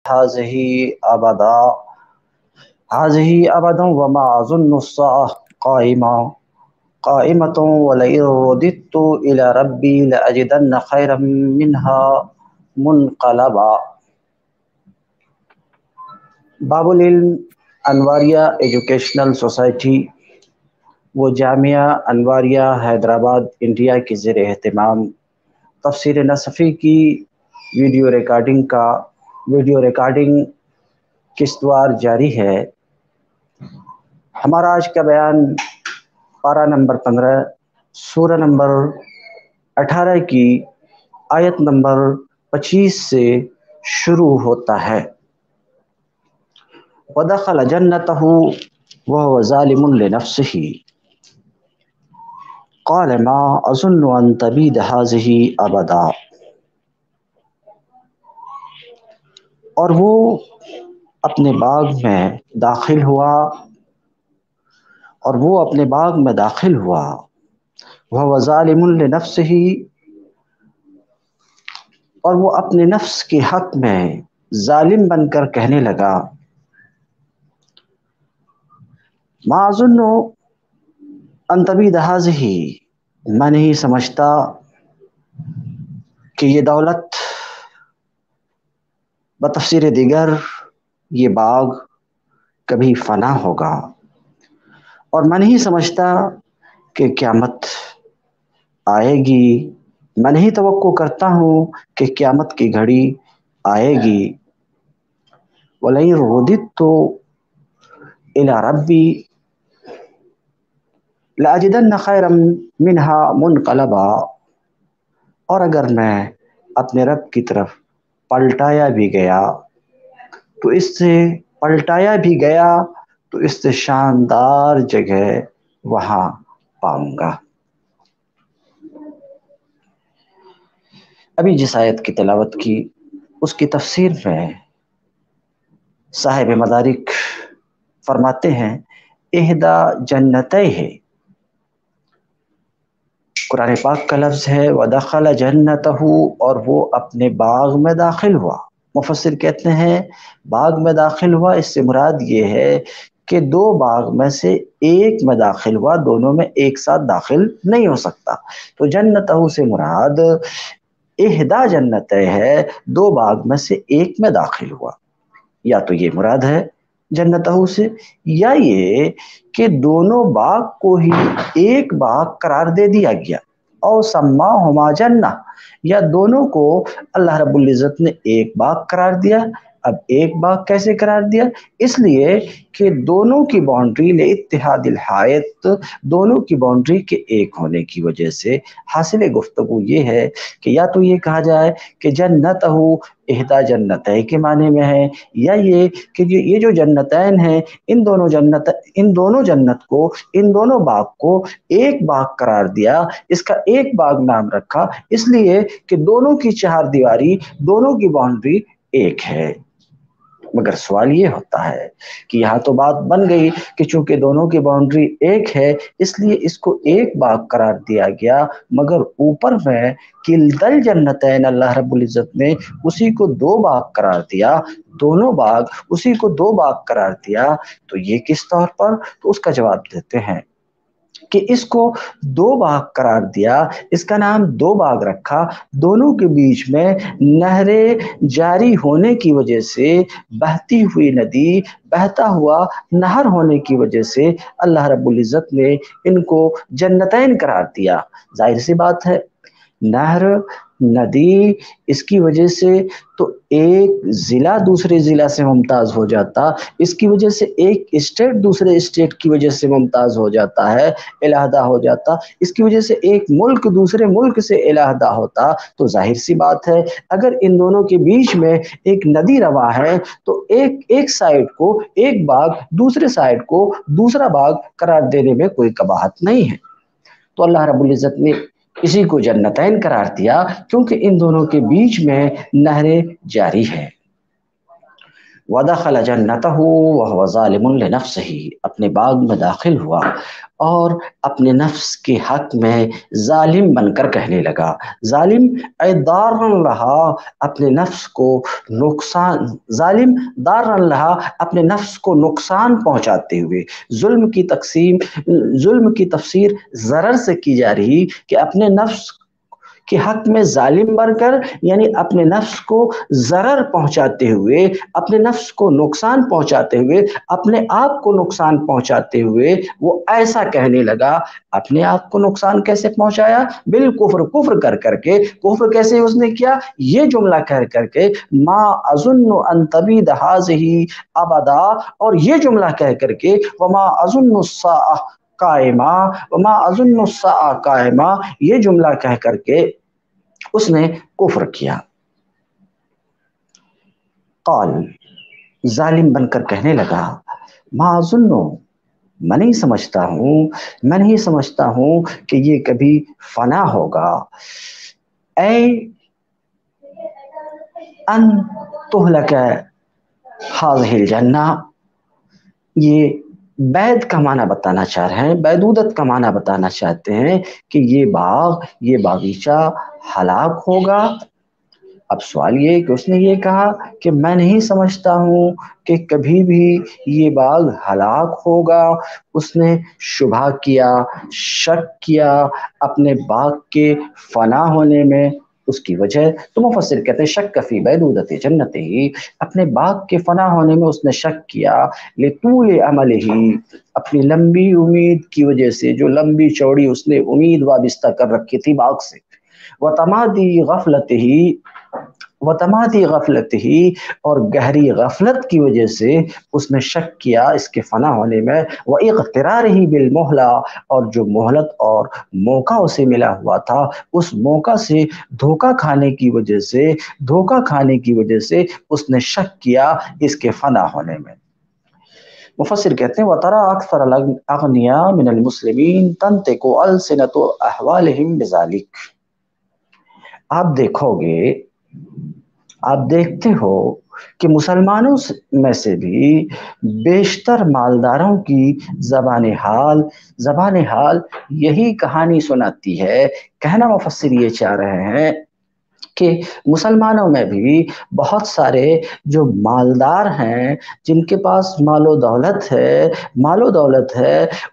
هذه أبدا هذه أبدا وما أظن الساعة قائمة ولئن رددت إلى ربي لأجدن خيرا منها منقلبا۔ باب العلم انواریہ ایجوکیشنل سوسائٹی و جامعہ انواریہ حیدرآباد انڈیا کے زیر اہتمام تفسیر نصفی کی ویڈیو ریکارڈنگ قسطوار جاری ہے۔ ہمارا آج کا بیان پارہ نمبر 15 سورہ نمبر 18 کی آیت نمبر 25 سے شروع ہوتا ہے۔ وَدَخَلَ جَنَّتَهُ وَهُوَ ظَالِمٌ لِنَفْسِهِ قَالَ مَا أَظُنُّ أَن تَبِيدَ هَٰذِهِ أَبَدًا۔ اور وہ اپنے باغ میں داخل ہوا وَهُوَ ظَالِمٌ لِنَفْسِهِ، اور وہ اپنے نفس کے حق میں ظالم بن کر کہنے لگا ما اظن ان تبید هذه، میں نہیں سمجھتا کہ یہ دولت، بتفسیر دیگر یہ باغ کبھی فنا ہوگا، اور میں نہیں سمجھتا کہ قیامت آئے گی، میں نہیں توقع کرتا ہوں کہ قیامت کی گھڑی آئے گی۔ وَلَئِن رُدِدتُّ إِلَىٰ رَبِّي لَأَجِدَنَّ خَيْرًا مِنْهَا مُنْقَلَبًا، اور اگر میں اپنے رب کی طرف پلٹایا بھی گیا تو اس سے شاندار جگہ وہاں پاؤں گا۔ ابھی جس آیت کی تلاوت کی اس کی تفسیر میں صاحب مدارک فرماتے ہیں احدی جنتیہ، قرآن پاک کا لفظ ہے وَدَخَلَ جَنَّتَهُ، اور وہ اپنے باغ میں داخل ہوا۔ مفسر کہتے ہیں باغ میں داخل ہوا، اس سے مراد یہ ہے کہ دو باغ میں سے ایک میں داخل ہوا، دونوں میں ایک ساتھ داخل نہیں ہو سکتا۔ تو جنتہ سے مراد احدی جنتیہ ہے، دو باغ میں سے ایک میں داخل ہوا، یا تو یہ مراد ہے جنتہ سے، یا یہ کہ دونوں باغ کو ہی ایک باغ قرار دے دیا گیا، او سماہما جنہ، یا دونوں کو اللہ رب العزت نے ایک باغ قرار دیا۔ اب ایک باغ کیسے قرار دیا؟ اس لیے کہ دونوں کی باؤنڈری لاتحاد الحائط، دونوں کی باؤنڈری کے ایک ہونے کی وجہ سے حاصل گفتگو یہ ہے کہ یا تو یہ کہا جائے کہ جنتہ احدی جنتین کے معنی میں ہے، یا یہ کہ یہ جو جنتین ہیں ان دونوں باغ کو ایک باغ قرار دیا، اس کا ایک باغ نام رکھا، اس لیے کہ دونوں کی چہار دیواری، دونوں کی باؤنڈری ایک ہے۔ مگر سوال یہ ہوتا ہے کہ یہاں تو بات بن گئی کہ چونکہ دونوں کی باؤنڈری ایک ہے اس لیے اس کو ایک باغ قرار دیا گیا، مگر اوپر میں کلتل جنتین اللہ رب العزت نے اسی کو دو باغ قرار دیا، دونوں باغ اسی کو دو باغ قرار دیا، تو یہ کس طور پر؟ تو اس کا جواب دیتے ہیں کہ اس کو دو باغ قرار دیا، اس کا نام دو باغ رکھا، دونوں کے بیچ میں نہریں جاری ہونے کی وجہ سے، بہتی ہوئی ندی، بہتا ہوا نہر ہونے کی وجہ سے اللہ رب العزت نے ان کو جنتین قرار دیا۔ ظاہر سی بات ہے نہر، ندی، اس کی وجہ سے تو ایک ضلع دوسرے ضلع سے ممتاز ہو جاتا، اس کی وجہ سے ایک اسٹیٹ دوسرے اسٹیٹ کی وجہ سے ممتاز ہو جاتا ہے، علیحدہ ہو جاتا، اس کی وجہ سے ایک ملک دوسرے ملک سے علیحدہ ہوتا۔ تو ظاہر سی بات ہے اگر ان دونوں کے بیچ میں ایک ندی رواں ہے تو ایک سائڈ کو ایک باغ، دوسرے سائڈ کو دوسرا باغ قرار دینے میں کوئی قباحت نہیں ہے۔ تو اللہ رب العزت نے اسی کو جنتین قرار دیا کیونکہ ان دونوں کے بیچ میں نہریں جاری ہیں۔ ودخل جنتہ وهو ظالم لنفسہ، اپنے باغ میں داخل ہوا اور اپنے نفس کے حق میں ظالم بن کر کہنے لگا، ظالم اے دارن لہا، اپنے نفس کو نقصان، ظالم دارن لہا، اپنے نفس کو نقصان پہنچاتے ہوئے۔ ظلم کی تفسیر ضرر سے کی جا رہی کہ اپنے نفس کے حق میں ظالم بن کر، یعنی اپنے نفس کو ضرر پہنچاتے ہوئے، اپنے نفس کو نقصان پہنچاتے ہوئے، اپنے آپ کو نقصان پہنچاتے ہوئے وہ ایسا کہنے لگا۔ اپنے آپ کو نقصان کیسے پہنچایا؟ بالکفر، کفر کر کر کے۔ کفر کیسے اس نے کیا؟ یہ جملہ کہہ کر کے ما اظن ان تبید ہذہ ابدا، اور یہ جملہ کہہ کر کے وما اظن الساعہ قائمہ، وما اظن الساعہ قائمہ، یہ جملہ کہہ کر کے اس نے کفر کیا۔ قال، ظالم بن کر کہنے لگا، ما اظن، میں نہیں سمجھتا ہوں کہ یہ کبھی فنا ہوگا، اے ان تہلک ہذہ الجنہ، یہ بعد کا معنی بتانا چاہ رہے ہیں، بعدودت کا معنی بتانا چاہتے ہیں کہ یہ باغ، یہ باغیچہ ہلاک ہوگا۔ اب سوال یہ کہ اس نے یہ کہا کہ میں نہیں سمجھتا ہوں کہ کبھی بھی یہ باغ ہلاک ہوگا۔ اس نے شبہ کیا، شک کیا اپنے باغ کے فنا ہونے میں، اس کی وجہ تو مفسر کہتے ہیں شک فی بعدودت جنت ہی، اپنے باغ کے فنا ہونے میں اس نے شک کیا، لطول عمل ہی، اپنی لمبی امید کی وجہ سے، جو لمبی چوڑی اس نے امید وابستہ کر رکھی تھی باغ سے، وتمادی غفلت ہی، اور گہری غفلت کی وجہ سے اس نے شک کیا اس کے فنا ہونے میں، واغترارہ بالمہلہ، اور جو مہلت اور موقع اسے ملا ہوا تھا، اس موقع سے دھوکہ کھانے کی وجہ سے اس نے شک کیا اس کے فنا ہونے میں۔ مفسر کہتے ہیں وَتَرَى أَكْثَرَ الْأَغْنِيَاءَ مِنَ الْمُسْلِمِينَ تَنْطِقُ أَلْسِنَةُ أَحْوَالِهِمْ بِذَلِكَ، آپ دیکھتے ہو کہ مسلمانوں میں سے بھی بیشتر مالداروں کی زبان حال یہی کہانی سناتی ہے۔ کہنا مفسر یہ چاہ رہے ہیں کہ مسلمانوں میں بھی بہت سارے جو مالدار ہیں، جن کے پاس مال و دولت ہے،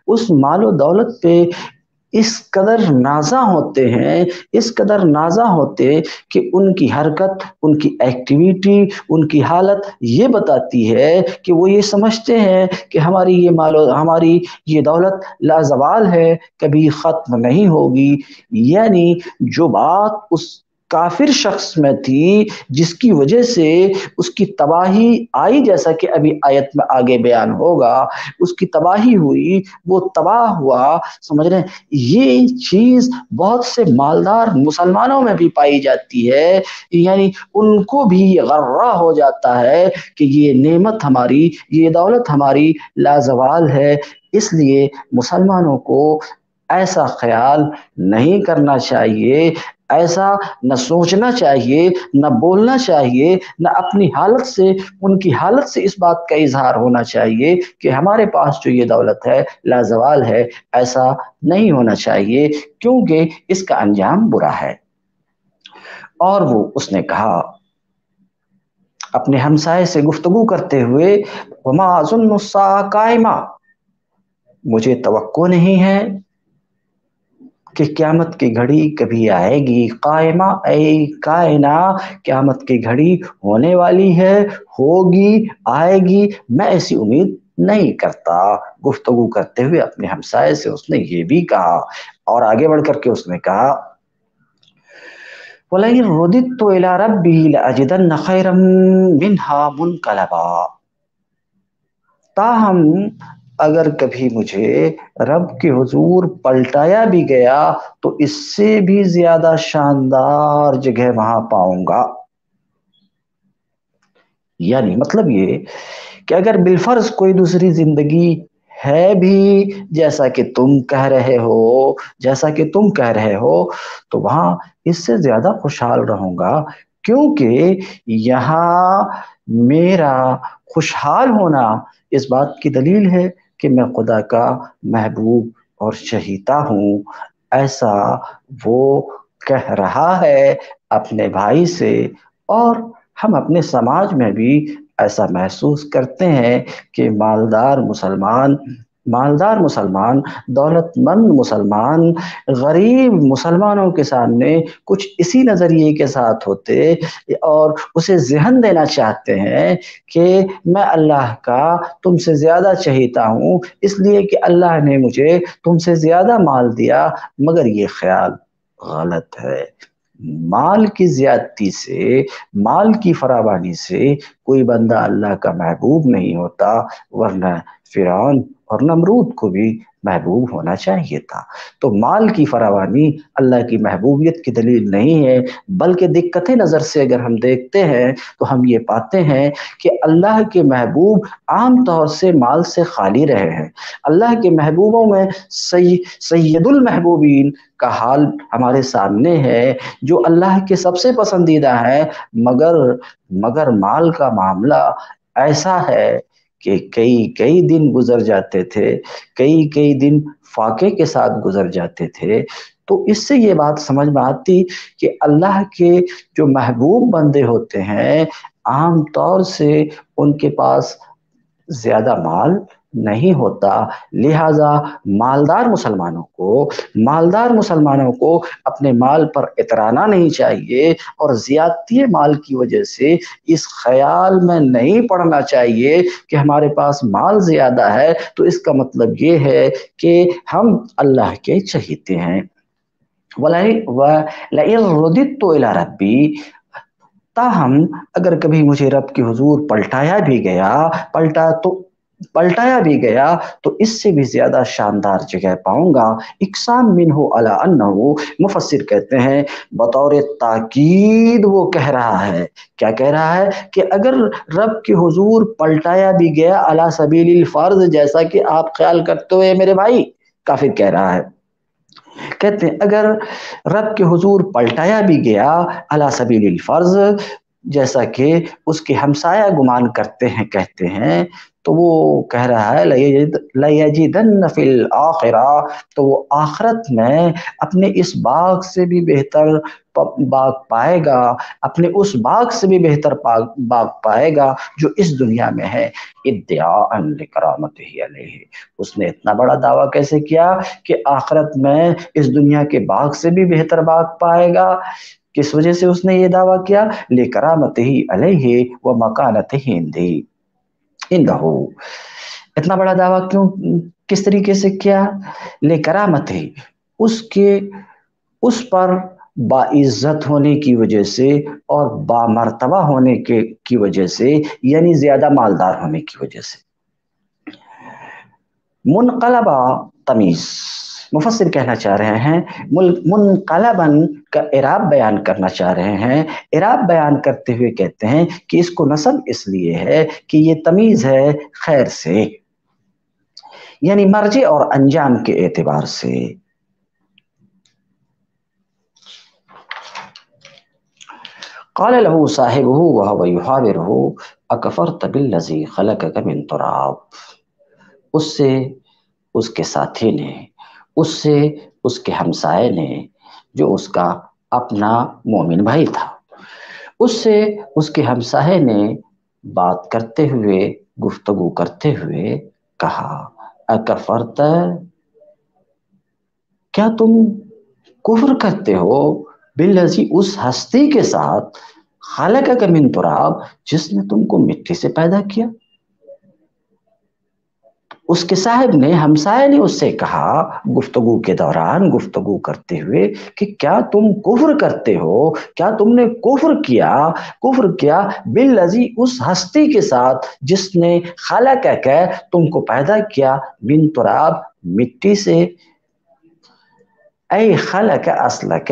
اس مال و دولت پہ اس قدر نازا ہوتے کہ ان کی حرکت، ان کی ایکٹیویٹی، ان کی حالت یہ بتاتی ہے کہ وہ یہ سمجھتے ہیں کہ ہماری یہ دولت لازوال ہے، کبھی ختم نہیں ہوگی۔ یعنی جو بات اس کافر شخص میں تھی، جس کی وجہ سے اس کی تباہی آئی، جیسا کہ ابھی آیت میں آگے بیان ہوگا، اس کی تباہی ہوئی، وہ تباہ ہوا، سمجھ رہے ہیں؟ یہ چیز بہت سے مالدار مسلمانوں میں بھی پائی جاتی ہے، یعنی ان کو بھی غرہ ہو جاتا ہے کہ یہ نعمت ہماری، یہ دولت ہماری لازوال ہے۔ اس لیے مسلمانوں کو ایسا خیال نہیں کرنا چاہیے، ایسا نہ سوچنا چاہیے، نہ بولنا چاہیے، نہ اپنی حالت سے، ان کی حالت سے اس بات کا اظہار ہونا چاہیے کہ ہمارے پاس جو یہ دولت ہے لازوال ہے۔ ایسا نہیں ہونا چاہیے، کیونکہ اس کا انجام برا ہے۔ اور اس نے کہا اپنے ہمسائے سے گفتگو کرتے ہوئے، وما اظن الساعۃ قائمہ، مجھے توقع نہیں ہے کہ قیامت کی گھڑی کبھی آئے گی۔ قائمہ اے کائنہ، قیامت کی گھڑی ہونے والی ہے، ہوگی، آئے گی، میں ایسی امید نہیں کرتا۔ گفتگو کرتے ہوئے اپنے ہمسائے سے اس نے یہ بھی کہا، اور آگے بڑھ کر کے اس نے کہا وَلَئِن رُدِدتُّ إِلَىٰ رَبِّي لَأَجِدَنَّ خَيْرًا مِنْهَا مُنْقَلَبًا، تاہم اگر کبھی مجھے رب کے حضور پلٹایا بھی گیا تو اس سے بھی زیادہ شاندار جگہ وہاں پاؤں گا۔ یعنی مطلب یہ کہ اگر بالفرض کوئی دوسری زندگی ہے بھی جیسا کہ تم کہہ رہے ہو تو وہاں اس سے زیادہ خوشحال رہوں گا، کیونکہ یہاں میرا خوشحال ہونا اس بات کی دلیل ہے کہ میں خدا کا محبوب اور چہیتا ہوں، ایسا وہ کہہ رہا ہے اپنے بھائی سے۔ اور ہم اپنے سماج میں بھی ایسا محسوس کرتے ہیں کہ مالدار مسلمان، دولت مند مسلمان، غریب مسلمانوں کے سامنے کچھ اسی نظریے کے ساتھ ہوتے اور اسے ذہن دینا چاہتے ہیں کہ میں اللہ کا تم سے زیادہ چہیتا ہوں، اس لیے کہ اللہ نے مجھے تم سے زیادہ مال دیا، مگر یہ خیال غلط ہے۔ مال کی زیادتی سے، مال کی فراوانی سے کوئی بندہ اللہ کا محبوب نہیں ہوتا، ورنہ فرعون اور نمرود کو بھی محبوب ہونا چاہیے تھا۔ تو مال کی فراوانی اللہ کی محبوبیت کی دلیل نہیں ہے، بلکہ دقت نظر سے اگر ہم دیکھتے ہیں تو ہم یہ پاتے ہیں کہ اللہ کے محبوب عام طور سے مال سے خالی رہے ہیں۔ اللہ کے محبوبوں میں سید المحبوبین کا حال ہمارے سامنے ہے، جو اللہ کے سب سے پسندیدہ ہیں، مگر مال کا معاملہ ایسا ہے کہ کئی دن گزر جاتے تھے، کئی دن فاقے کے ساتھ گزر جاتے تھے۔ تو اس سے یہ بات سمجھ میں آتی کہ اللہ کے جو محبوب بندے ہوتے ہیں عام طور سے ان کے پاس زیادہ مال نہیں ہوتا، لہذا مالدار مسلمانوں کو اپنے مال پر اترانا نہیں چاہیے، اور زیادتی مال کی وجہ سے اس خیال میں نہیں پڑنا چاہیے کہ ہمارے پاس مال زیادہ ہے تو اس کا مطلب یہ ہے کہ ہم اللہ کے چہیتے ہیں۔ وَلَئِن رُدِدتُّ إِلَىٰ رَبِّي، تاہم اگر کبھی مجھے رب کے حضور پلٹایا بھی گیا تو اس سے بھی زیادہ شاندار جگہ پاؤں گا۔ اقسام منہ علی انہ، مفسر کہتے ہیں بطور تاکید وہ کہہ رہا ہے، کیا کہہ رہا ہے کہ اگر رب کے حضور پلٹایا بھی گیا علی سبیل الفرض، جیسا کہ آپ خیال کرتے ہوئے میرے بھائی، کافر کہہ رہا ہے، کہتے ہیں اگر رب کے حضور پلٹایا بھی گیا علی سبیل الفرض، جیسا کہ اس کے ہمسایہ گمان کرتے ہیں، کہتے ہیں، تو وہ کہہ رہا ہے لَيَجِدَنَّ فِي الْآخِرَةِ، تو وہ آخرت میں اپنے اس باغ سے بھی بہتر باغ پائے گا، اپنے اس باغ سے بھی بہتر باغ پائے گا جو اس دنیا میں ہے۔ ادعاء لکرامتہ علیہ، اس نے اتنا بڑا دعویٰ کیسے کیا کہ آخرت میں اس دنیا کے باغ سے بھی بہتر باغ پائے گا؟ کس وجہ سے اس نے یہ دعویٰ کیا؟ لکرامتہ علیہ ومکانتہ عندہ۔ اتنا بڑا دعویٰ کس طریقے سے کیا؟ لکرامتہ، اس پر باعزت ہونے کی وجہ سے اور بامرتبہ ہونے کی وجہ سے، یعنی زیادہ مالدار ہونے کی وجہ سے۔ منقلبہ تمیز، مفسر کہنا چاہ رہے ہیں منقلباً کا اعراب بیان کرنا چاہ رہے ہیں۔ اعراب بیان کرتے ہوئے کہتے ہیں کہ اس کو نسب اس لیے ہے کہ یہ تمیز ہے خیر سے، یعنی مرجع اور انجام کے اعتبار سے۔ قال له صاحبه وهو يحاوره اکفرت بالذی خلقک من تراب، اس سے اس کے ساتھی نے، اس سے اس کے ہمسائے نے، جو اس کا اپنا مومن بھائی تھا، اس سے اس کے ہمسائے نے بات کرتے ہوئے، گفتگو کرتے ہوئے کہا، اکفرت، کیا تم کفر کرتے ہو، بالذی، اس ہستی کے ساتھ، خلقک من تراب، جس نے تم کو مٹی سے پیدا کیا۔ اس کے صاحب نے، ہمسائے نے اس سے کہا گفتگو کے دوران، گفتگو کرتے ہوئے، کہ کیا تم کفر کرتے ہو، کیا تم نے کفر کیا بالذی، اس ہستی کے ساتھ جس نے خلقک، تم کو پیدا کیا، من تراب، مٹی سے، اے خلق اصلک،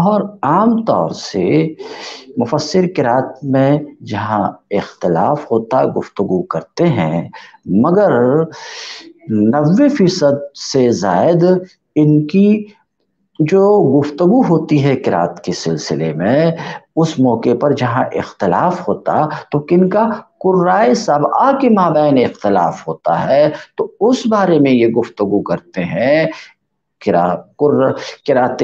اور عام طور سے مفسر قرات میں جہاں اختلاف ہوتا گفتگو کرتے ہیں، مگر 90% سے زائد ان کی جو گفتگو ہوتی ہے قرات کے سلسلے میں، اس موقع پر جہاں اختلاف ہوتا تو کن کا قرائے سبعہ کے مابین اختلاف ہوتا ہے، تو اس بارے میں یہ گفتگو کرتے ہیں۔ قرات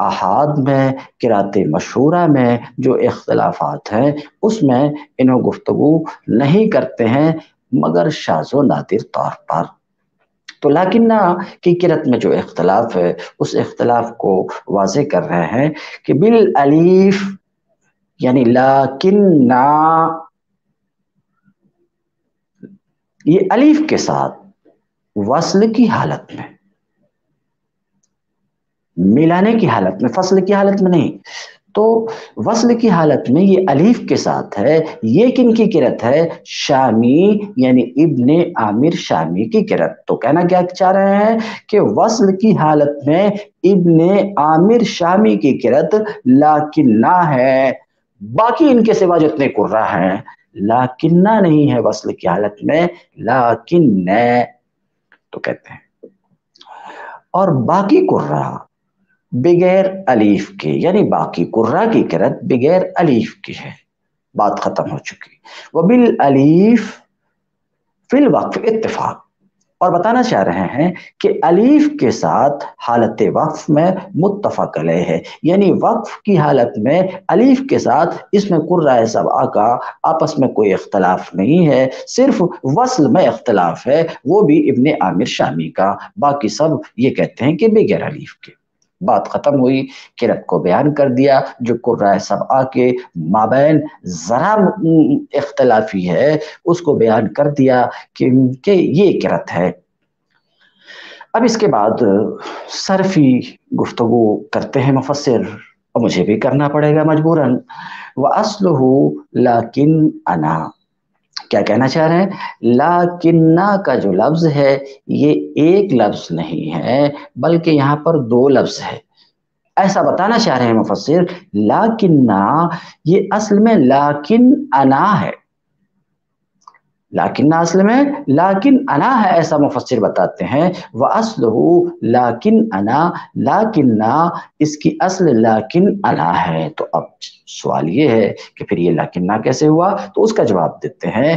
احاد میں، قرات مشہورہ میں جو اختلافات ہیں اس میں انہوں گفتگو نہیں کرتے ہیں مگر شاذ و نادر طور پر۔ تو لیکنہ کی قرت میں جو اختلاف ہے اس اختلاف کو واضح کر رہے ہیں کہ بالالف یعنی لیکنہ، یہ الف کے ساتھ وصل کی حالت میں، ملانے کی حالت میں، فصل کی حالت میں نہیں، تو وصل کی حالت میں یہ الف کے ساتھ ہے۔ یہ کن کی قرت ہے؟ شامی یعنی ابن عامر شامی کی قرت۔ تو کہنا کیا چاہ رہے ہیں کہ وصل کی حالت میں ابن عامر شامی کی قرت لیکنہ ہے، باقی ان کے سوا جتنے قرہ ہیں لیکنہ نہیں ہے وصل کی حالت میں، لیکن تو کہتے ہیں۔ اور باقی قرہ بغیر الف کے، یعنی باقی قرہ کی قرت بغیر الف کی ہے، بات ختم ہو چکی۔ وبالالف فی الوقف اتفاق، اور بتانا چاہ رہے ہیں کہ الف کے ساتھ حالت وقف میں متفق علیہ ہے، یعنی وقف کی حالت میں الف کے ساتھ اس میں قرۂ سبعہ کا آپس میں کوئی اختلاف نہیں ہے، صرف وصل میں اختلاف ہے، وہ بھی ابن عامر شامی کا، باقی سب یہ کہتے ہیں کہ بغیر الف کے۔ بات ختم ہوئی، قرت کو بیان کر دیا جو قرۂ سبعہ کے مابین ذرا اختلافی ہے اس کو بیان کر دیا کہ یہ قرت ہے۔ اب اس کے بعد صرفی گفتگو کرتے ہیں مفسر، اور مجھے بھی کرنا پڑے گا مجبوراً۔ وَأَصْلُهُ لَكِنْ أَنَا، کیا کہنا چاہ رہے ہیں؟ لیکنہ کا جو لفظ ہے یہ ایک لفظ نہیں ہے بلکہ یہاں پر دو لفظ ہے، ایسا بتانا چاہ رہے ہیں مفسر۔ لیکنہ یہ اصل میں لیکن انا ہے، لیکن اصل میں لیکن انا ہے، ایسا مفسر بتاتے ہیں۔ وَأَصْلُهُ لیکن انا، لیکنہ اس کی اصل لیکن انا ہے۔ تو اب سوال یہ ہے کہ پھر یہ لیکنہ کیسے ہوا؟ تو اس کا جواب دیتے ہیں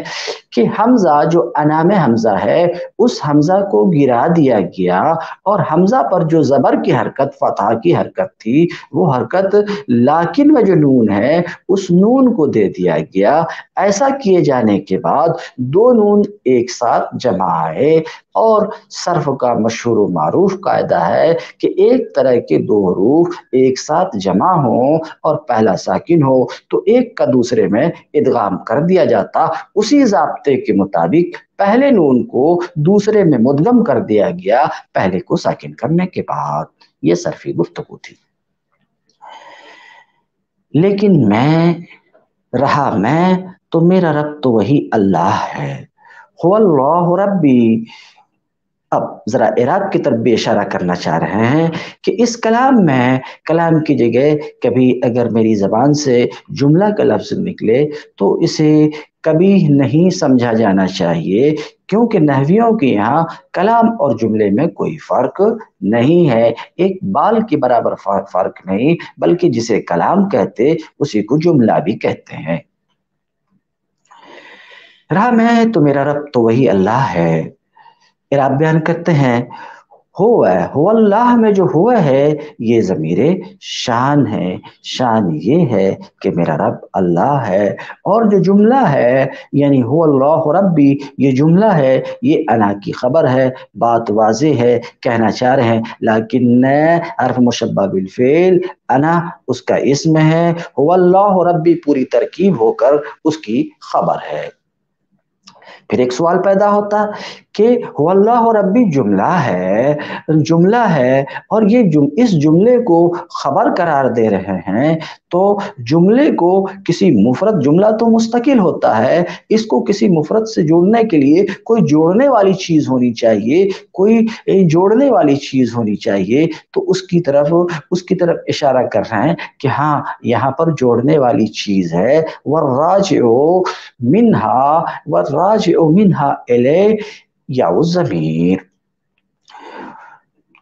کہ حمزہ جو انا میں حمزہ ہے اس حمزہ کو گرا دیا گیا، اور حمزہ پر جو زبر کی حرکت، فتح کی حرکت تھی، وہ حرکت لیکن میں جو نون ہے اس نون کو دے دیا گیا۔ ایسا کیے جانے کے بعد دو نون ایک ساتھ جمع آئے، اور صرف کا مشہور و معروف قاعدہ ہے کہ ایک طرح کے دو حروف ایک ساتھ جمع ہوں اور پہلا ساکن ہو تو ایک کا دوسرے میں ادغام کر دیا جاتا، اسی ضابطے کے مطابق پہلے نون کو دوسرے میں مدغم کر دیا گیا پہلے کو ساکن کرنے کے بعد۔ یہ صرفی گفتگو تھی۔ لیکن میں رہا میں تو میرا رب تو وہی اللہ ہے، هو اللہ ربی۔ اب ذرا اعراب کی طرف بھی اشارہ کرنا چاہ رہے ہیں کہ اس کلام میں، کلام کی جگہ کبھی اگر میری زبان سے جملہ کا لفظ نکلے تو اسے کبھی نہیں سمجھا جانا چاہیے، کیونکہ نحویوں کے یہاں کلام اور جملے میں کوئی فرق نہیں ہے، ایک بال کے برابر فرق نہیں، بلکہ جسے کلام کہتے اسی کو جملہ بھی کہتے ہیں۔ رہا میں تو میرا رب تو وہی اللہ ہے۔ اعراب بیان کرتے ہیں، ہو اللہ میں جو ہوا ہے یہ ضمیر شان ہے، شان یہ ہے کہ میرا رب اللہ ہے، اور جو جملہ ہے یعنی ہو اللہ ربی، یہ جملہ ہے، یہ انا کی خبر ہے، بات واضح ہے، کہنا چاہ رہے ہیں لیکن حرف مشبہ بالفعل، انا اس کا اسم ہے، ہو اللہ ربی پوری ترکیب ہو کر اس کی خبر ہے۔ پھر ایک سوال پیدا ہوتا کہ هو اللہ ربی جملہ ہے اور یہ اس جملے کو خبر قرار دے رہے ہیں، تو جملے کو کسی مفرد، جملہ تو مستقل ہوتا ہے، اس کو کسی مفرد سے جوڑنے کے لیے کوئی جوڑنے والی چیز ہونی چاہیے، کوئی جوڑنے والی چیز ہونی چاہیے، تو اس کی طرف اشارہ کر رہے ہیں کہ ہاں یہاں پر جوڑنے والی چیز ہے۔ والراجع منها الی یا ضمیر،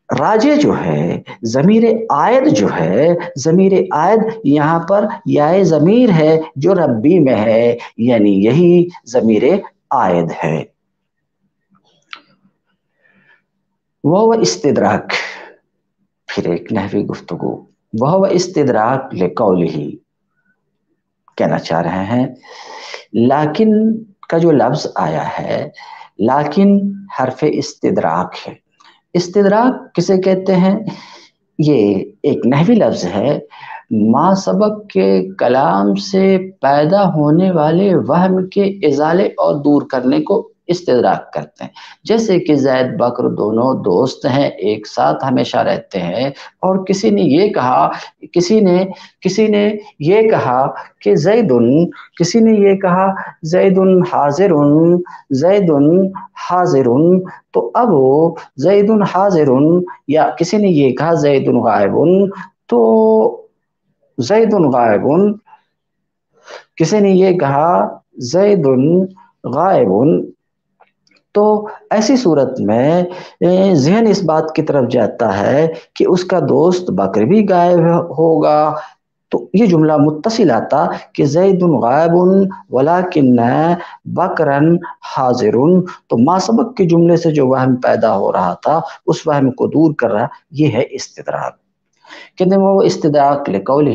راجع جو ہے، ضمیر عائد جو ہے، ضمیر عائد یہاں پر یا ضمیر ہے جو ربی میں ہے، یعنی یہی ضمیر عائد ہے۔ وہ استدراک، پھر ایک نحوی گفتگو، وہ استدراک لقولہ، کہنا چاہ رہے ہیں لیکن کا جو لفظ آیا ہے، لیکن حرف استدراک ہے۔ استدراک کسے کہتے ہیں؟ یہ ایک نحوی لفظ ہے، ما سبق کے کلام سے پیدا ہونے والے وہم کے ازالے اور دور کرنے کو استدراک کرتے ہیں۔ جیسے کہ زید بکر دونوں دوست ہیں، ایک ساتھ ہمیشہ رہتے ہیں، اور کسی نے یہ کہا کہ زید حاضر، تو اب زید حاضر، یا کسی نے یہ کہا زید غائب، تو زید غائب، کسی نے یہ کہا زید غائب، تو ایسی صورت میں ذہن اس بات کی طرف جاتا ہے کہ اس کا دوست بکر بھی غائب ہوگا، تو یہ جملہ متصل آتا کہ زید غائب ولکن بکرا حاضر، تو ما سبق کے جملے سے جو وہم پیدا ہو رہا تھا اس وہم کو دور کر رہا، یہ ہے استدراک۔ کہتے ہیں وہ استدراک لقولہ،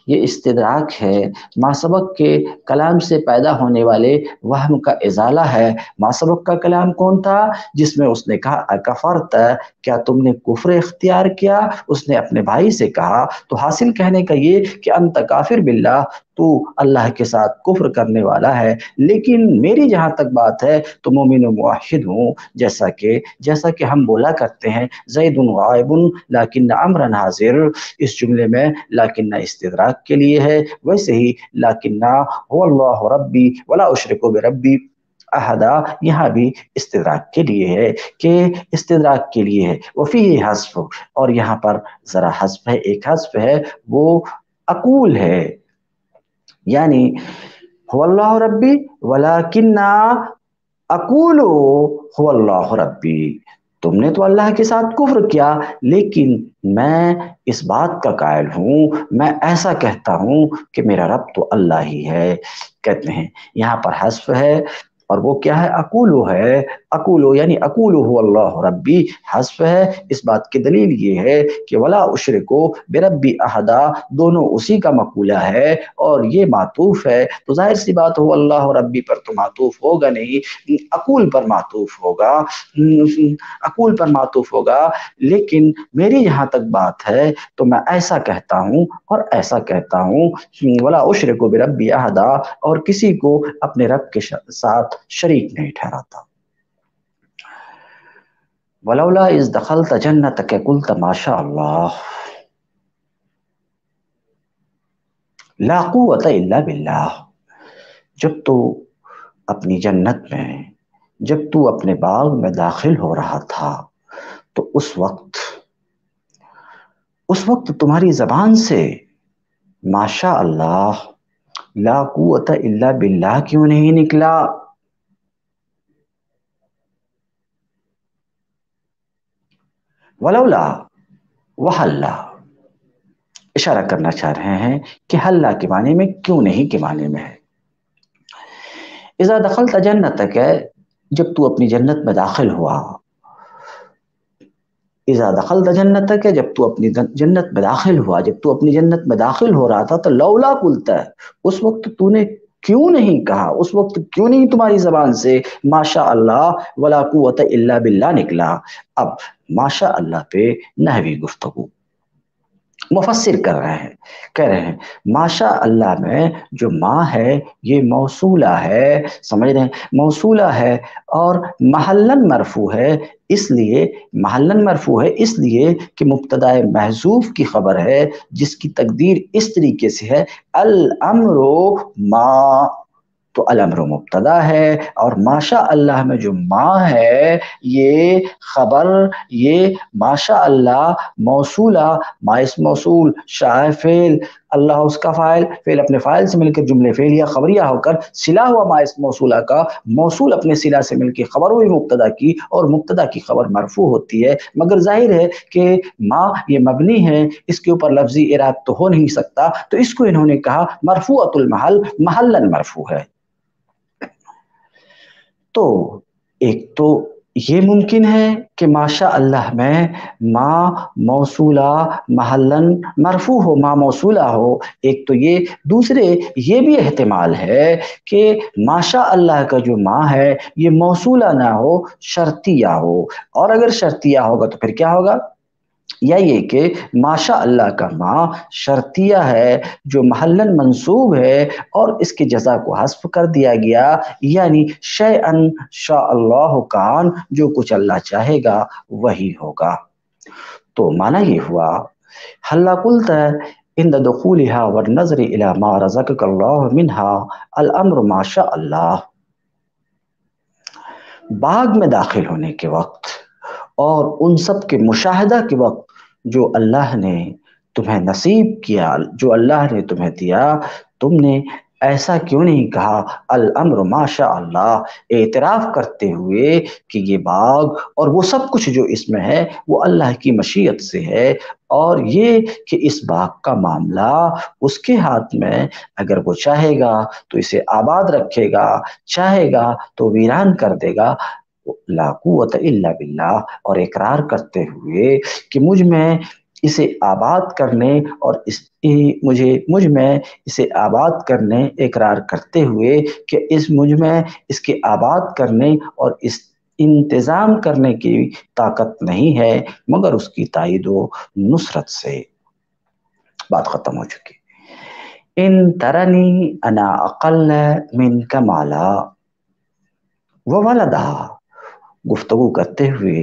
یہ استدراک ہے، ما سبق کے کلام سے پیدا ہونے والے وہم کا ازالہ ہے۔ ما سبق کا کلام کون تھا؟ جس میں اس نے کہا اکفرت، کیا تم نے کفر اختیار کیا؟ اس نے اپنے بھائی سے کہا، تو حاصل کہنے کا یہ کہ انت کافر باللہ، تو اللہ کے ساتھ کفر کرنے والا ہے، لیکن میری جہاں تک بات ہے تو مومن و موحد ہوں، جیسا کہ ہم بولا کرتے ہیں زید غائب لیکن عمرو حاضر، اس جملے میں لیکن استدراک کے لیے ہے، ویسے ہی لیکن هو اللہ ربی ولا اشرک بربی احدا یہاں بھی استدراک کے لیے ہے، کہ استدراک کے لیے ہے۔ وفیہ حذف، اور یہاں پر ذرا حذف ہے، ایک حذف ہے، وہ اقول ہے، یعنی هو اللہ ربی ولیکن اقول هو اللہ ربی، تم نے تو اللہ کے ساتھ کفر کیا، لیکن میں اس بات کا قائل ہوں، میں ایسا کہتا ہوں کہ میرا رب تو اللہ ہی ہے۔ کہتے ہیں یہاں پر حذف ہے، اور وہ کیا ہے؟ اقولو ہے، اقولو یعنی اقولو هو اللہ ربی، حذف ہے، اس بات کی دلیل یہ ہے کہ ولا اشرکو بربی احدا دونوں اسی کا مقولہ ہے، اور یہ معطوف ہے، تو ظاہر سی بات ہو اللہ ربی پر تو معطوف ہوگا نہیں، اقول پر معطوف ہوگا، لیکن میری جہاں تک بات ہے تو میں ایسا کہتا ہوں اور ایسا کہتا ہوں، ولا اشرک بربی احدا، اور کسی کو اپنے رب کے ساتھ شریک نہیں ٹھہراتا۔ ولولا اذ دخلت جنتک قلت ما شاء اللہ لا قوت الا باللہ، جب تو اپنی جنت میں، جب تو اپنے باغ میں داخل ہو رہا تھا، تو اس وقت تمہاری زبان سے ماشاء اللہ لا قوت الا باللہ کیوں نہیں نکلا؟ ولولا وحلا، اشارہ کرنا چاہ رہے ہیں کہ حلا کے معنی میں کیوں نہیں کے معنی میں ہے۔ اذا دخلت جنتک، جب تو اپنی جنت میں داخل ہوا، اذا دخلت جنتک، جب تو اپنی جنت میں داخل ہوا، جب تو اپنی جنت میں داخل ہو رہا تھا، تو لولا قلت، اس وقت تو نے کیوں نہیں کہا، اس وقت کیوں نہیں تمہاری زبان سے ماشاء اللہ ولا قوت الا باللہ نکلا؟ اب ماشاء اللہ پہ نحوی گفتگو، مفسر کہہ رہے ہیں ماشاء اللہ میں جو ماں ہے یہ موصولہ ہے، سمجھ رہے ہیں، موصولہ ہے اور محلن مرفوع ہے، اس لیے محلن مرفوع ہے اس لیے کہ مبتدا محذوف کی خبر ہے جس کی تقدیر اس طریقے سے ہے الامر ما، تو الامر مبتدا ہے اور ماشاء اللہ میں جو ماں ہے یہ خبر، یہ ماشاء اللہ موصولہ، ما اس موصول، شاہ فعل، اللہ اس کا فاعل، فعل اپنے فاعل سے مل کر جملے فعلیہ خبریہ ہو کر صلہ ہوا ما اس موصولہ کا، موصول اپنے صلہ سے مل کے خبر ہوئی مبتدا کی اور مبتدا کی خبر مرفوع ہوتی ہے، مگر ظاہر ہے کہ ما یہ مبنی ہے، اس کے اوپر لفظی اعراب تو ہو نہیں سکتا، تو اس کو انہوں نے کہا مرفوعۃ المحل، محلن مرفوع ہے۔ تو ایک تو یہ ممکن ہے کہ ماشاء اللہ میں ما موصولہ محلن مرفوع ہو، ما موصولہ ہو، ایک تو یہ، دوسرے یہ بھی احتمال ہے کہ ماشاء اللہ کا جو ما ہے یہ موصولہ نہ ہو، شرطیہ ہو، اور اگر شرطیہ ہوگا تو پھر کیا ہوگا، یا یہ کہ ماشاء اللہ کا ما شرطیہ ہے جو محلن منصوب ہے اور اس کے جزا کو حذف کر دیا گیا، یعنی شیئن شاء اللہ کان، جو کچھ اللہ چاہے گا وہی ہوگا۔ تو معنی یہ ہوا حل قلت عند دخولها والنظر الى ما رزقك الله منها الامر ما شاء اللہ، باغ میں داخل ہونے کے وقت اور ان سب کے مشاہدہ کے وقت جو اللہ نے تمہیں نصیب کیا، جو اللہ نے تمہیں دیا، تم نے ایسا کیوں نہیں کہا الامر ما شاء اللہ، اعتراف کرتے ہوئے کہ یہ باغ اور وہ سب کچھ جو اس میں ہے وہ اللہ کی مشیت سے ہے، اور یہ کہ اس باغ کا معاملہ اس کے ہاتھ میں، اگر وہ چاہے گا تو اسے آباد رکھے گا، چاہے گا تو ویران کر دے گا، لا قوت الا باللہ، اور اقرار کرتے ہوئے کہ مجھ میں اسے آباد کرنے اور مجھ میں اسے آباد کرنے، اقرار کرتے ہوئے کہ مجھ میں اس کے آباد کرنے اور اس انتظام کرنے کی طاقت نہیں ہے مگر اس کی تائید و نصرت سے۔ بات ختم ہو چکی۔ ان ترنی انا اقل منک مالا وولدا، گفتگو کرتے ہوئے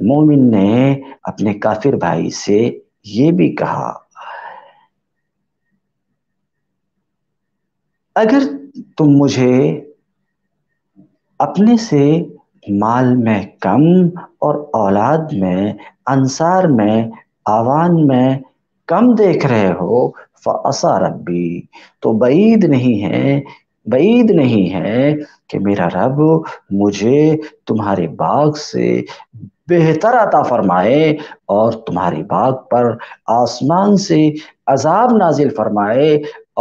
مومن نے اپنے کافر بھائی سے یہ بھی کہا اگر تم مجھے اپنے سے مال میں کم اور اولاد میں، انصار میں، آوان میں کم دیکھ رہے ہو، فعسى ربی، تو بعید نہیں ہے کہ میرا رب مجھے تمہارے باغ سے بہتر عطا فرمائے اور تمہاری باغ پر آسمان سے عذاب نازل فرمائے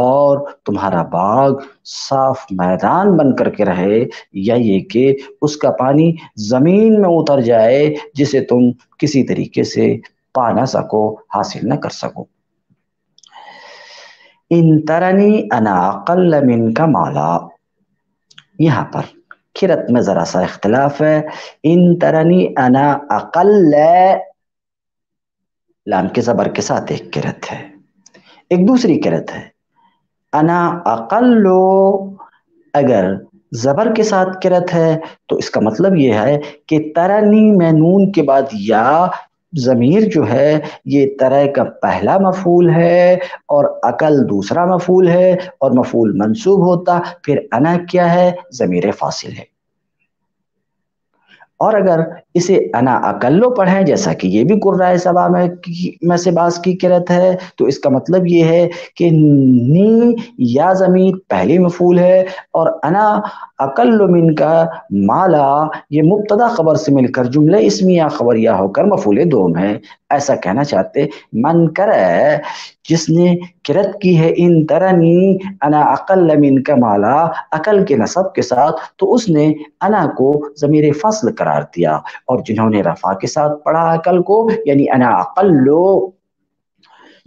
اور تمہارا باغ صاف میدان بن کر کے رہے، یا یہ کہ اس کا پانی زمین میں اتر جائے جسے تم کسی طریقے سے پا نہ سکو، حاصل نہ کر سکو۔ ان ترنی انا اقل منک مالا، یہاں پر قرأت میں ذرا سا اختلاف ہے، ان ترنی انا اقل، لام کے زبر کے ساتھ ایک قرأت ہے، ایک دوسری قرأت ہے انا اقل، اگر زبر کے ساتھ قرأت ہے تو اس کا مطلب یہ ہے کہ ترنی میں نون کے بعد یا ضمیر جو ہے یہ ترے کا پہلا مفعول ہے اور عقل دوسرا مفعول ہے اور مفعول منصوب ہوتا، پھر انا کیا ہے، ضمیر فاصل ہے، اور اگر اسے انا اقلو پڑھیں جیسا کہ یہ بھی قرائے سبا میں سے بعض کی قرأت ہے، تو اس کا مطلب یہ ہے کہ نی یا ضمیر پہلی مفعول ہے اور انا اقل من کا مالا یہ مبتدا خبر سے مل کر جملہ اسمیہ خبریہ ہو کر مفعول دوم ہے، ایسا کہنا چاہتے من کرے جس نے قرأت کی ہے ان ترنی انا اقل من کا مالا عقل کے نصب کے ساتھ، تو اس نے انا کو ضمیر فصل قرار دیا، اور جنہوں نے رفع کے ساتھ پڑھا عقل کو یعنی انا اقلو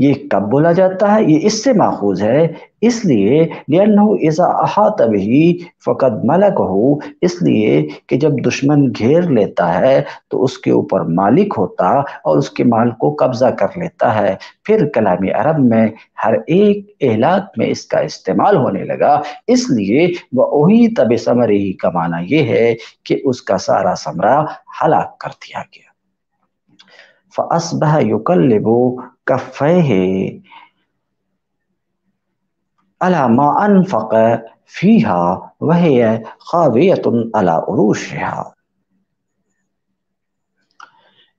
یہ کب بولا جاتا ہے؟ یہ اس سے ماخوذ ہے، اس لیے لِأَنَّهُ إِذَا أَحَاطَ بِهِ فَقَدْ مَلَكَهُ، اس لیے کہ جب دشمن گھیر لیتا ہے تو اس کے اوپر مالک ہوتا اور اس کے مال کو قبضہ کر لیتا ہے۔ پھر کلام عرب میں ہر ایک اہلاک میں اس کا استعمال ہونے لگا، اس لیے وَأُحِيطَ بِثَمَرِهِ کا معنی یہ ہے کہ اس کا سارا ثمرہ ہلاک کر دیا گیا۔ فَأَصْبَحَ يُقَلِّبُ كَفَّيْهِ عَلَى مَا أَنْفَقَ فِيهَا وَهِيَ خَاوِيَةٌ عَلَى عُرُوشِهَا۔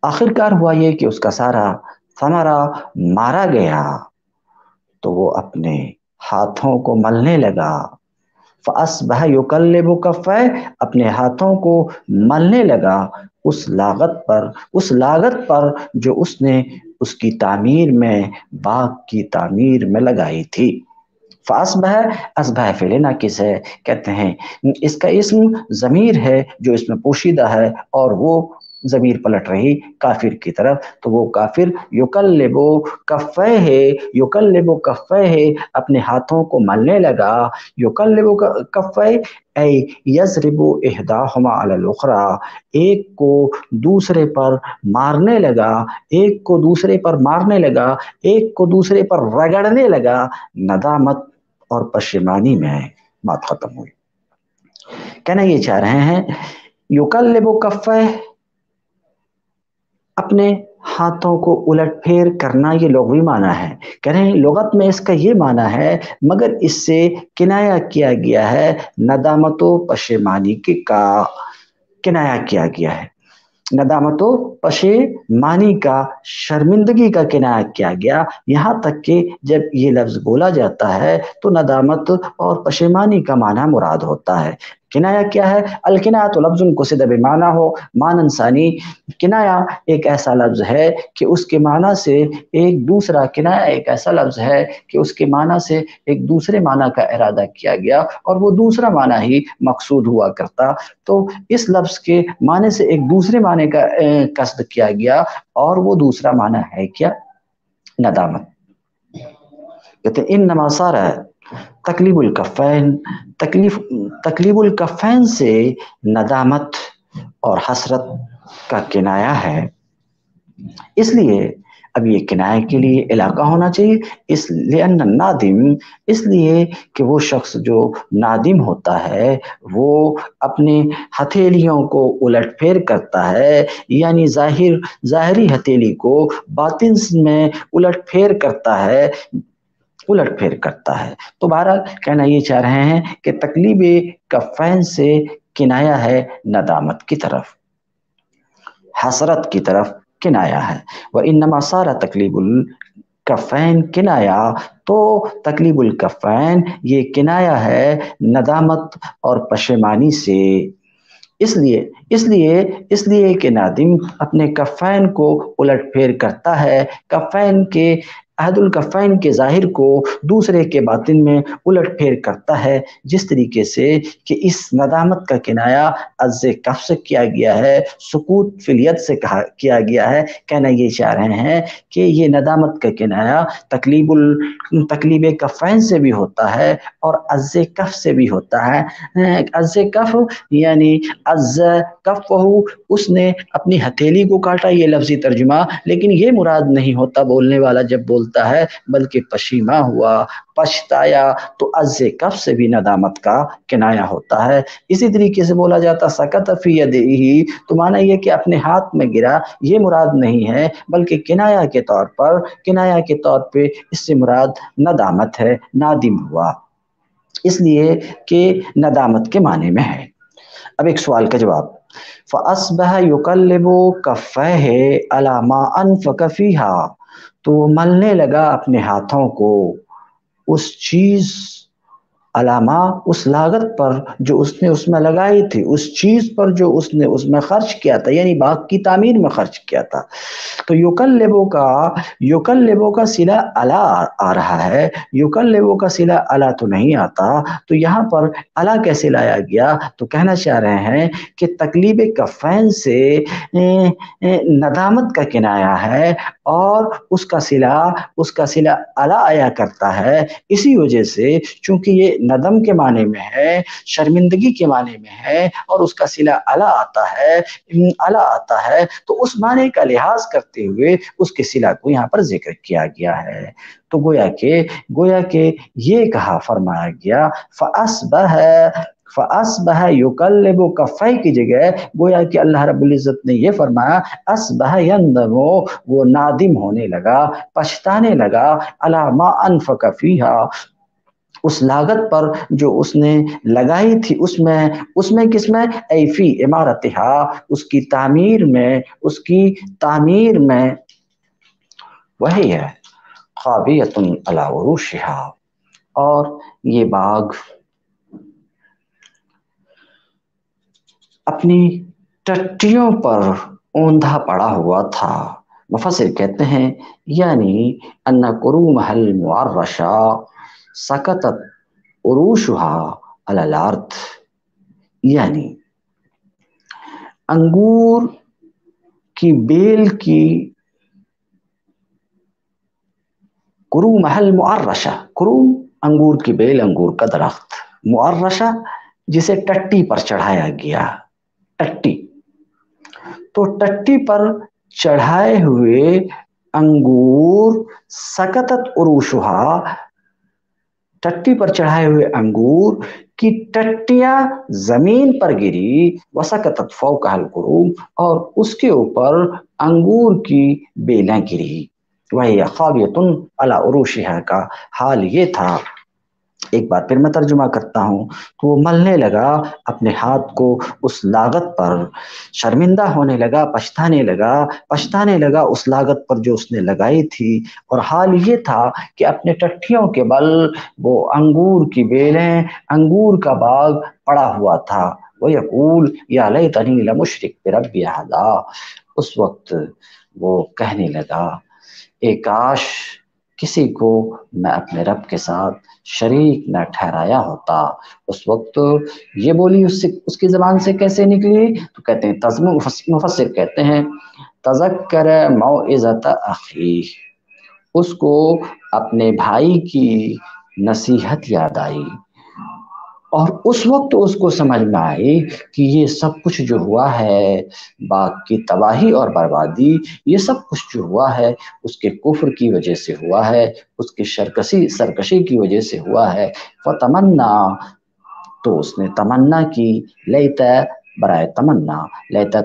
آخرکار ہوا یہ کہ اس کا سارا ثمرہ مارا گیا تو وہ اپنے ہاتھوں کو ملنے لگا۔ فَأَصْبَحَ يُقَلِّبُ كَفَّيْهِ، اپنے ہاتھوں کو ملنے لگا اس لاگت پر جو اس نے اس کی تعمیر میں، باغ کی تعمیر میں لگائی تھی۔ اصبح فعل ناقص ہے، کہتے ہیں اس کا اسم ضمیر ہے جو اس میں پوشیدہ ہے اور وہ ضمیر پلٹ رہی کافر کی طرف، تو وہ کافر یقلب کفیہ اپنے ہاتھوں کو ملنے لگا۔ یقلب کفیہ ای یضرب احداہما علی الاخری، ایک کو دوسرے پر مارنے لگا، ایک کو دوسرے پر مارنے لگا، ایک کو دوسرے پر رگڑنے لگا، ندامت اور پشیمانی میں بات ختم ہوئی۔ کہنا یہ چاہ رہے ہیں یقلب کفیہ، اپنے ہاتھوں کو الٹ پھیر کرنا، یہ لغوی معنی ہے۔ کہہ رہے ہیں لغت میں اس کا یہ معنی ہے، مگر اس سے کنایہ کیا گیا ہے ندامت و پشیمانی کا کنایہ کیا گیا ہے۔ ندامت و پشیمانی کا، شرمندگی کا کنایہ کیا گیا، یہاں تک کہ جب یہ لفظ بولا جاتا ہے تو ندامت اور پشیمانی کا معنی مراد ہوتا ہے۔ کنایہ کیا ہے؟ الکنایۃ لفظ قصد بمعنی ہو معنی ثانی، کنایہ ایک ایسا لفظ ہے کہ اس کے معنی سے ایک دوسرا، کنایہ ایک ایسا لفظ ہے کہ اس کے معنی سے ایک دوسرے معنی کا ارادہ کیا گیا اور وہ دوسرا معنی ہی مقصود ہوا کرتا، تو اس لفظ کے معنی سے ایک دوسرے معنی کا قصد کیا گیا اور وہ دوسرا معنی ہے کیا؟ ندامت۔ کہتے ہیں انما صار تقلیب الکفین، تقلیب الکفین سے ندامت اور حسرت کا کنایہ ہے، اس لیے اب یہ کنایہ کے لیے علاقہ ہونا چاہیے، اس لیے نادم، اس لیے کہ وہ شخص جو نادم ہوتا ہے وہ اپنے ہتھیلیوں کو الٹ پھیر کرتا ہے، یعنی ظاہری ہتھیلی کو باطن میں الٹ پھیر کرتا ہے، تو بہرحال کہنا یہ چاہ رہے ہیں کہ تقلیب کفین سے کنایہ ہے ندامت کی طرف، حسرت کی طرف کنایہ ہے۔ وَإِنَّمَا صَارَ تَقْلِيبُ الْكَفَّيْنِ کنایہ، تو تقلیب الکفین یہ کنایہ ہے ندامت اور پشیمانی سے، اس لیے کہ نادم اپنے کفین کو الٹ پھیر کرتا ہے، کفین کے عہد الکفین کے ظاہر کو دوسرے کے باطن میں الٹ پھیر کرتا ہے، جس طریقے سے کہ اس ندامت کا کنایہ عز کف سے کیا گیا ہے، سکوت فی الید سے کیا گیا ہے۔ کہنا یہ چاہ رہے ہیں کہ یہ ندامت کا کنایہ تقلیب کفین سے بھی ہوتا ہے اور عز کف سے بھی ہوتا ہے۔ عز کف یعنی عز کف اس نے اپنی ہتھیلی کو کاٹا، یہ لفظی ترجمہ، لیکن یہ مراد نہیں ہوتا بولنے والا جب بولتا ہے، بلکہ پشیماں ہوا، پچھتایا، تو عز کف سے بھی ندامت کا کنایہ ہوتا ہے۔ اسی طریقے سے بولا جاتا سکت فی یدہ، تو معنی یہ کہ اپنے ہاتھ میں گرا، یہ مراد نہیں ہے، بلکہ کنایہ کے طور پہ اس سے مراد ندامت ہے، نادم ہوا، اس لیے کہ ندامت کے معنی میں ہے۔ اب ایک سوال کا جواب، فَأَصْبَحَ يُقَلِّبُ كَفَّيْهِ عَلَى مَا أَنْفَقَ فِيهَا، تو وہ ملنے لگا اپنے ہاتھوں کو اس چیز، علامہ اس لاگت پر جو اس نے اس میں لگائی تھی، اس چیز پر جو اس نے اس میں خرچ کیا تھا، یعنی باغ کی تعمیر میں خرچ کیا تھا۔ تو یقلبو کا صلہ الا آ رہا ہے، یقلبو کا صلہ الا تو نہیں آتا، تو یہاں پر الا کیسے لایا گیا؟ تو کہنا چاہ رہے ہیں کہ تقلیب کفین سے ندامت کا کنایہ ہے اور اس کا صلہ الا آیا کرتا ہے، اسی وجہ سے چونکہ یہ ندم کے معنی میں ہے، شرمندگی کے معنی میں ہے، اور اس کا صلہ الا آتا ہے تو اس معنی کا لحاظ کرتے ہوئے اس کے صلہ کو یہاں پر ذکر کیا گیا ہے۔ تو گویا کہ یہ کہا فرمایا گیا فَأَصْبَحَ يُقَلِّبُ كَفَّيْهِ کی جگہ گویا کہ اللہ رب العزت نے یہ فرمایا اصبح يندم، وہ نادم ہونے لگا، پچھتانے لگا، علی ما انفق فیہا، اس لاگت پر جو اس نے لگائی تھی، اس میں کس میں ایفی عمارتہا، اس کی تعمیر میں وہی ہے خاویۃ علی عروشہا، اور یہ باغ اپنی ٹٹیوں پر اوندھا پڑا ہوا تھا۔ مفسر کہتے ہیں یعنی ان قرومها المعرشہ سقطت عروشها علی الارض، یعنی انگور کی بیل کی قرومها المعرشہ، قروم انگور کی بیل، انگور کا درخت، معرشہ جسے ٹٹی پر چڑھایا گیا، ٹٹی، تو ٹٹی پر چڑھائے ہوئے انگور سقطت عروشها، ٹٹی پر چڑھائے ہوئے انگور کی ٹٹیاں زمین پر گری، وسقطت فوقها القروم، اور اس کے اوپر انگور کی بیلیں گری، وہی خاویۃ علی عروشہا کا حال یہ تھا۔ ایک بار پھر میں ترجمہ کرتا ہوں، تو وہ ملنے لگا اپنے ہاتھ کو اس لاگت پر، شرمندہ ہونے لگا، پچھتانے لگا اس لاگت پر جو اس نے لگائی تھی، اور حال یہ تھا کہ اپنے ٹٹھیوں کے بل وہ انگور کی بیلیں، انگور کا باغ پڑا ہوا تھا۔ وَيَقُولُ يَا لَيْتَنِي لَمُشْرِكٌ بِرَبِّي أَحَدًا، اس وقت وہ کہنے لگا اے کاش کسی کو میں اپنے رب کے ساتھ شریک نہ ٹھہرایا ہوتا۔ اس وقت یہ بولی اس کی زبان سے کیسے نکلی؟ تو کہتے ہیں مفسر کہتے ہیں تذکر موعظۃ اخیہ، اس کو اپنے بھائی کی نصیحت یاد آئی، اور اس وقت اس کو سمجھ میں آئی کہ یہ سب کچھ جو ہوا ہے، باغ کی تباہی اور بربادی، یہ سب کچھ جو ہوا ہے اس کے کفر کی وجہ سے ہوا ہے، اس کی سرکشی کی وجہ سے ہوا ہے۔ فتمنا، تو اس نے تمنا کی، لیتا برائے تمنا، لیتا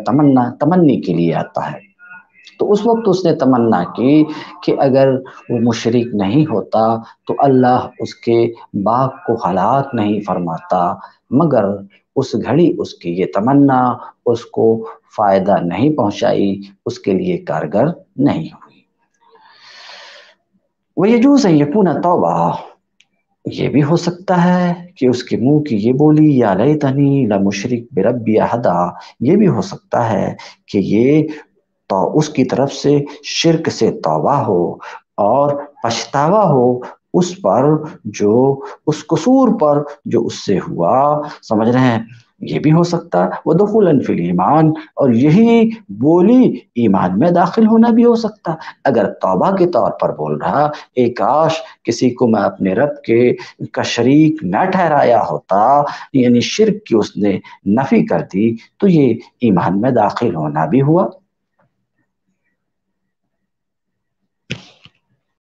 تمنی کے لیے آتا ہے، تو اس وقت اس نے تمنا کی کہ اگر وہ مشرک نہیں ہوتا تو اللہ اس کے باغ کو ہلاک نہیں فرماتا، مگر اس گھڑی اس کی یہ تمنا اس کو فائدہ نہیں پہنچائی، اس کے لیے کارگر نہیں ہوئی۔ وَيَجُوزُ أَن يَكُونَ تَوْبَةً، یہ بھی ہو سکتا ہے کہ اس کے منہ کی یہ بولی یا لیتنی لمشرک بربی احدا، یہ بھی ہو سکتا ہے کہ یہ تو اس کی طرف سے شرک سے توبہ ہو اور پچھتاوا ہو اس پر، جو اس قصور پر جو اس سے ہوا، سمجھ رہے ہیں؟ یہ بھی ہو سکتا ہے ودخولاً فی الایمان، اور یہی بولی ایمان میں داخل ہونا بھی ہو سکتا۔ اگر توبہ کے طور پر بول رہا اے کاش کسی کو میں اپنے رب کا شریک نہ ٹھہرایا ہوتا، یعنی شرک کی اس نے نفی کر دی، تو یہ ایمان میں داخل ہونا بھی ہوا۔